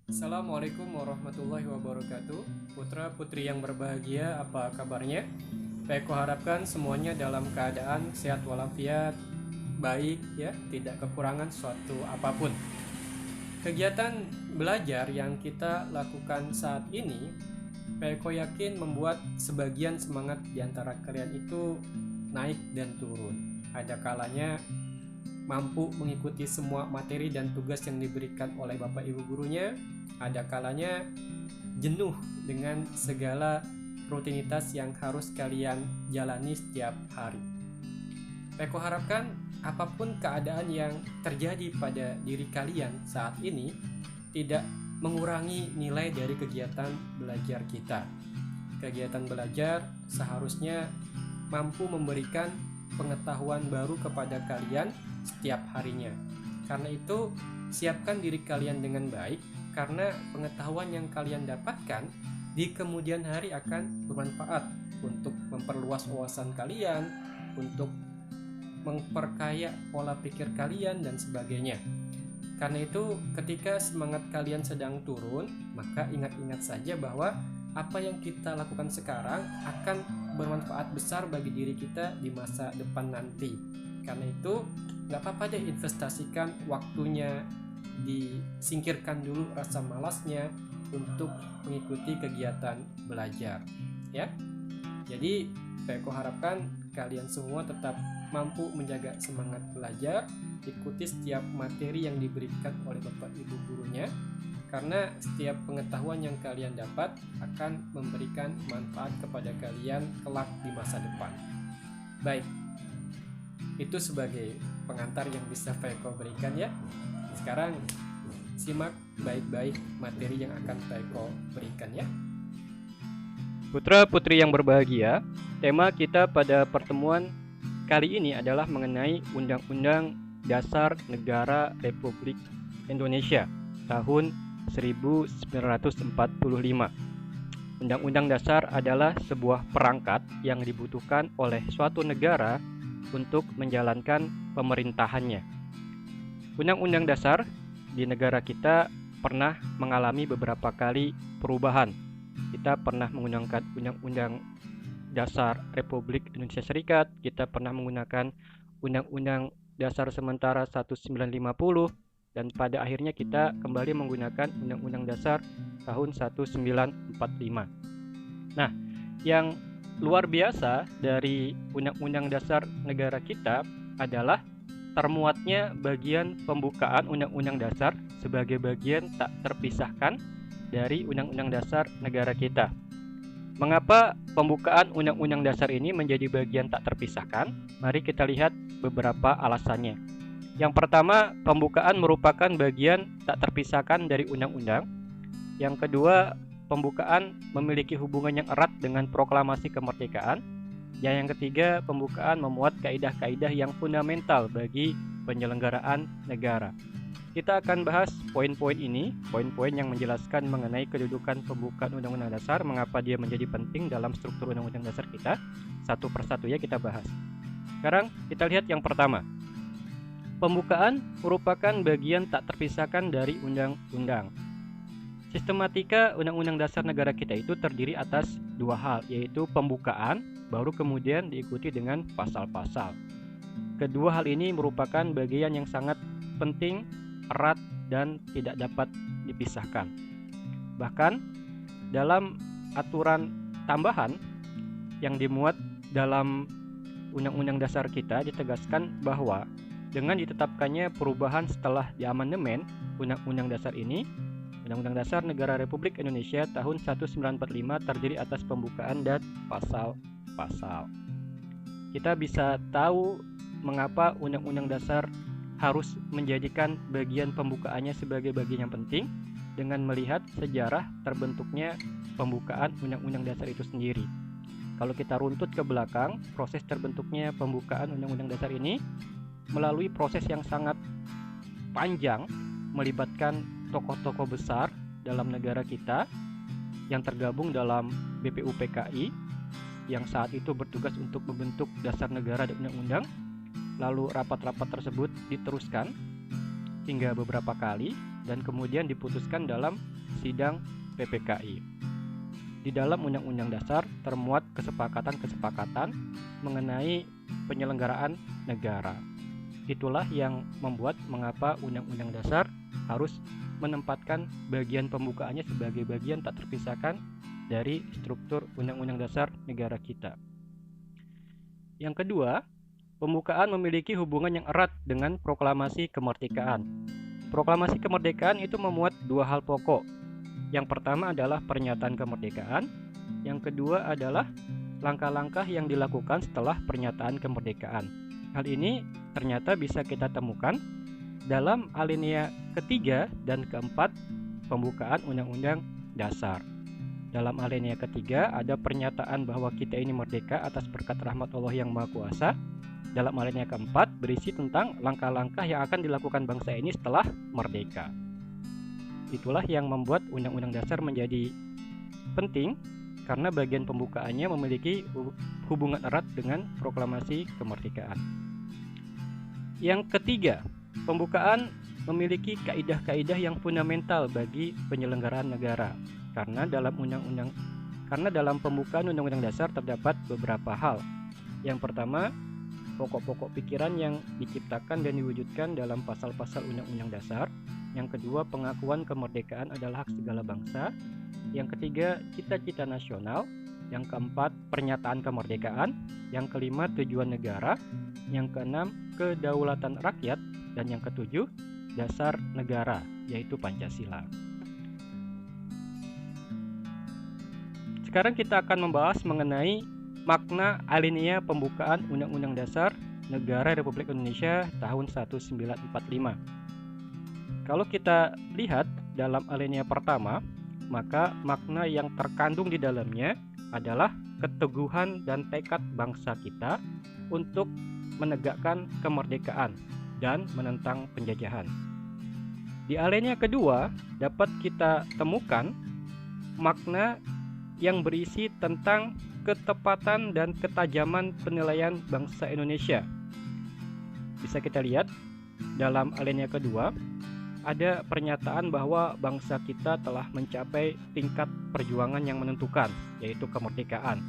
Assalamualaikum warahmatullahi wabarakatuh. Putra putri yang berbahagia, apa kabarnya? Baik, kuharapkan semuanya dalam keadaan sehat walafiat, baik ya, tidak kekurangan suatu apapun. Kegiatan belajar yang kita lakukan saat ini, Peko yakin membuat sebagian semangat di antara kalian itu naik dan turun. Ada kalanya mampu mengikuti semua materi dan tugas yang diberikan oleh Bapak Ibu gurunya. Ada kalanya jenuh dengan segala rutinitas yang harus kalian jalani setiap hari. Aku harapkan apapun keadaan yang terjadi pada diri kalian saat ini tidak mengurangi nilai dari kegiatan belajar kita. Kegiatan belajar seharusnya mampu memberikan pengetahuan baru kepada kalian setiap harinya. Karena itu, siapkan diri kalian dengan baik, karena pengetahuan yang kalian dapatkan di kemudian hari akan bermanfaat untuk memperluas wawasan kalian, untuk memperkaya pola pikir kalian, dan sebagainya. Karena itu, ketika semangat kalian sedang turun, maka ingat-ingat saja bahwa apa yang kita lakukan sekarang akan bermanfaat besar bagi diri kita di masa depan nanti. Karena itu, nggak apa-apa deh investasikan waktunya, disingkirkan dulu rasa malasnya untuk mengikuti kegiatan belajar. Ya, jadi aku harapkan kalian semua tetap mampu menjaga semangat belajar, ikuti setiap materi yang diberikan oleh Bapak Ibu gurunya, karena setiap pengetahuan yang kalian dapat akan memberikan manfaat kepada kalian kelak di masa depan. Baik, itu sebagai pengantar yang bisa Faeko berikan ya. Sekarang simak baik-baik materi yang akan Faeko berikan ya. Putra putri yang berbahagia, tema kita pada pertemuan kali ini adalah mengenai Undang-Undang Dasar Negara Republik Indonesia tahun 1945. Undang-Undang Dasar adalah sebuah perangkat yang dibutuhkan oleh suatu negara untuk menjalankan pemerintahannya. Undang-Undang Dasar di negara kita pernah mengalami beberapa kali perubahan. Kita pernah menggunakan Undang-Undang Dasar Republik Indonesia Serikat, kita pernah menggunakan Undang-Undang Dasar Sementara 1950, dan pada akhirnya kita kembali menggunakan Undang-Undang Dasar tahun 1945. Nah, yang luar biasa dari Undang-Undang Dasar negara kita adalah termuatnya bagian pembukaan Undang-Undang Dasar sebagai bagian tak terpisahkan dari Undang-Undang Dasar negara kita. Mengapa pembukaan Undang-Undang Dasar ini menjadi bagian tak terpisahkan? Mari kita lihat beberapa alasannya. Yang pertama, pembukaan merupakan bagian tak terpisahkan dari undang-undang. Yang kedua, pembukaan memiliki hubungan yang erat dengan proklamasi kemerdekaan. Yang ketiga, pembukaan memuat kaidah-kaidah yang fundamental bagi penyelenggaraan negara. Kita akan bahas poin-poin ini, poin-poin yang menjelaskan mengenai kedudukan pembukaan Undang-Undang Dasar, mengapa dia menjadi penting dalam struktur Undang-Undang Dasar kita. Satu persatu ya kita bahas. Sekarang kita lihat yang pertama. Pembukaan merupakan bagian tak terpisahkan dari undang-undang. Sistematika Undang-Undang Dasar negara kita itu terdiri atas dua hal, yaitu pembukaan, baru kemudian diikuti dengan pasal-pasal. Kedua hal ini merupakan bagian yang sangat penting, erat, dan tidak dapat dipisahkan. Bahkan dalam aturan tambahan yang dimuat dalam Undang-Undang Dasar kita ditegaskan bahwa dengan ditetapkannya perubahan setelah diamandemen Undang-Undang Dasar ini, Undang-Undang Dasar Negara Republik Indonesia tahun 1945 terdiri atas pembukaan dan pasal-pasal. Kita bisa tahu mengapa Undang-Undang Dasar harus menjadikan bagian pembukaannya sebagai bagian yang penting dengan melihat sejarah terbentuknya pembukaan Undang-Undang Dasar itu sendiri. Kalau kita runtut ke belakang, proses terbentuknya pembukaan Undang-Undang Dasar ini melalui proses yang sangat panjang, melibatkan tokoh-tokoh besar dalam negara kita yang tergabung dalam BPUPKI yang saat itu bertugas untuk membentuk dasar negara dan undang-undang. Lalu rapat-rapat tersebut diteruskan hingga beberapa kali dan kemudian diputuskan dalam sidang PPKI. Di dalam Undang-Undang Dasar termuat kesepakatan-kesepakatan mengenai penyelenggaraan negara. Itulah yang membuat mengapa Undang-Undang Dasar harus menempatkan bagian pembukaannya sebagai bagian tak terpisahkan dari struktur Undang-Undang Dasar negara kita. Yang kedua, pembukaan memiliki hubungan yang erat dengan proklamasi kemerdekaan. Proklamasi kemerdekaan itu memuat dua hal pokok. Yang pertama adalah pernyataan kemerdekaan, yang kedua adalah langkah-langkah yang dilakukan setelah pernyataan kemerdekaan. Hal ini ternyata bisa kita temukan dalam alinea ketiga dan keempat pembukaan Undang-Undang Dasar. Dalam alinea ketiga ada pernyataan bahwa kita ini merdeka atas berkat rahmat Allah yang Maha Kuasa. Dalam alinea keempat berisi tentang langkah-langkah yang akan dilakukan bangsa ini setelah merdeka. Itulah yang membuat Undang-Undang Dasar menjadi penting karena bagian pembukaannya memiliki hubungan erat dengan proklamasi kemerdekaan. Yang ketiga, pembukaan memiliki kaidah-kaidah yang fundamental bagi penyelenggaraan negara karena dalam pembukaan Undang-Undang Dasar terdapat beberapa hal. Yang pertama, pokok-pokok pikiran yang diciptakan dan diwujudkan dalam pasal-pasal Undang-Undang Dasar. Yang kedua, pengakuan kemerdekaan adalah hak segala bangsa. Yang ketiga, cita-cita nasional. Yang keempat, pernyataan kemerdekaan. Yang kelima, tujuan negara. Yang keenam, kedaulatan rakyat. Dan yang ketujuh, dasar negara, yaitu Pancasila. Sekarang kita akan membahas mengenai makna alinea pembukaan Undang-Undang Dasar Negara Republik Indonesia tahun 1945. Kalau kita lihat dalam alinea pertama, maka makna yang terkandung di dalamnya adalah keteguhan dan tekad bangsa kita untuk menegakkan kemerdekaan dan menentang penjajahan. Di alinea kedua dapat kita temukan makna yang berisi tentang ketepatan dan ketajaman penilaian bangsa Indonesia. Bisa kita lihat dalam alinea kedua ada pernyataan bahwa bangsa kita telah mencapai tingkat perjuangan yang menentukan, yaitu kemerdekaan.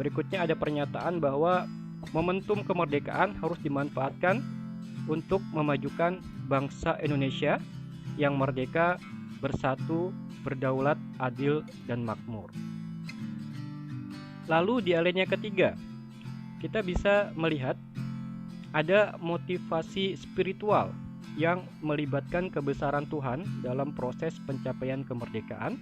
Berikutnya ada pernyataan bahwa momentum kemerdekaan harus dimanfaatkan untuk memajukan bangsa Indonesia yang merdeka, bersatu, berdaulat, adil, dan makmur. Lalu di alinea ketiga, kita bisa melihat ada motivasi spiritual yang melibatkan kebesaran Tuhan dalam proses pencapaian kemerdekaan.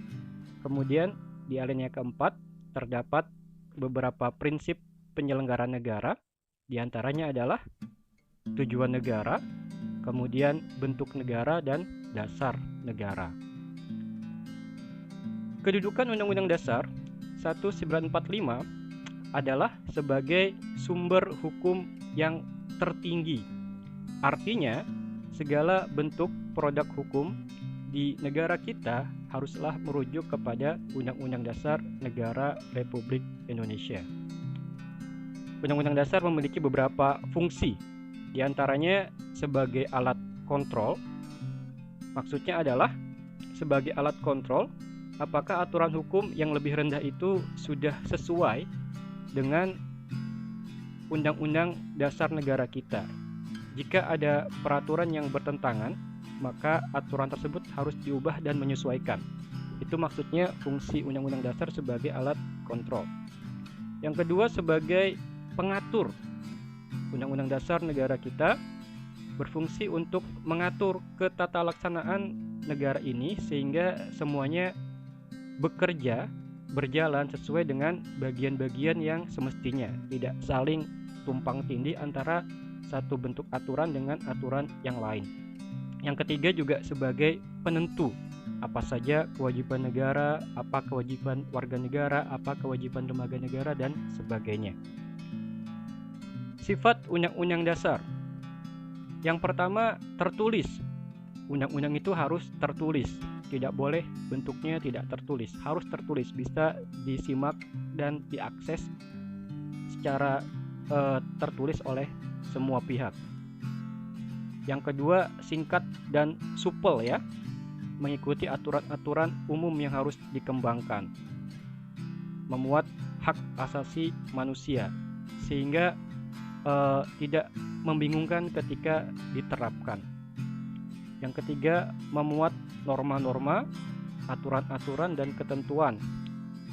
Kemudian di alinea keempat terdapat beberapa prinsip penyelenggaraan negara, di antaranya adalah tujuan negara, kemudian bentuk negara, dan dasar negara. Kedudukan Undang-Undang Dasar 1945 adalah sebagai sumber hukum yang tertinggi. Artinya, segala bentuk produk hukum di negara kita haruslah merujuk kepada Undang-Undang Dasar Negara Republik Indonesia. Undang-Undang Dasar memiliki beberapa fungsi, di antaranya sebagai alat kontrol. Maksudnya adalah sebagai alat kontrol apakah aturan hukum yang lebih rendah itu sudah sesuai dengan Undang-Undang Dasar negara kita. Jika ada peraturan yang bertentangan, maka aturan tersebut harus diubah dan menyesuaikan. Itu maksudnya fungsi Undang-Undang Dasar sebagai alat kontrol. Yang kedua, sebagai pengatur. Undang-Undang Dasar negara kita berfungsi untuk mengatur ketatalaksanaan negara ini sehingga semuanya bekerja, berjalan sesuai dengan bagian-bagian yang semestinya, tidak saling tumpang tindih antara satu bentuk aturan dengan aturan yang lain. Yang ketiga juga sebagai penentu apa saja kewajiban negara, apa kewajiban warga negara, apa kewajiban lembaga negara, dan sebagainya. Sifat Undang-Undang Dasar. Yang pertama, tertulis. Undang-undang itu harus tertulis, tidak boleh bentuknya tidak tertulis, harus tertulis, bisa disimak dan diakses secara tertulis oleh semua pihak. Yang kedua, singkat dan supel ya, mengikuti aturan-aturan umum yang harus dikembangkan. Memuat hak asasi manusia sehingga tidak membingungkan ketika diterapkan. Yang ketiga, memuat norma-norma, aturan-aturan dan ketentuan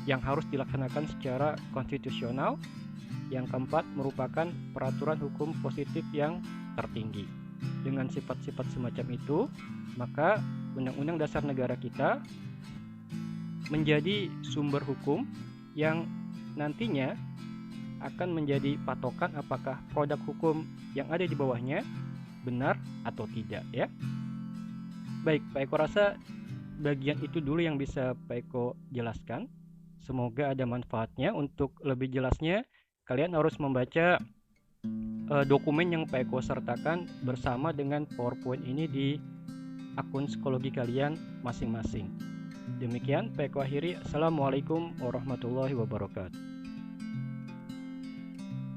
yang harus dilaksanakan secara konstitusional. Yang keempat, merupakan peraturan hukum positif yang tertinggi. Dengan sifat-sifat semacam itu, maka Undang-Undang Dasar Negara kita menjadi sumber hukum yang nantinya akan menjadi patokan apakah produk hukum yang ada di bawahnya benar atau tidak ya. Baik, Pak Eko rasa bagian itu dulu yang bisa Pak Eko jelaskan. Semoga ada manfaatnya. Untuk lebih jelasnya, kalian harus membaca dokumen yang Pak Eko sertakan bersama dengan PowerPoint ini di akun psikologi kalian masing-masing. Demikian Pak Eko akhiri. Assalamualaikum warahmatullahi wabarakatuh.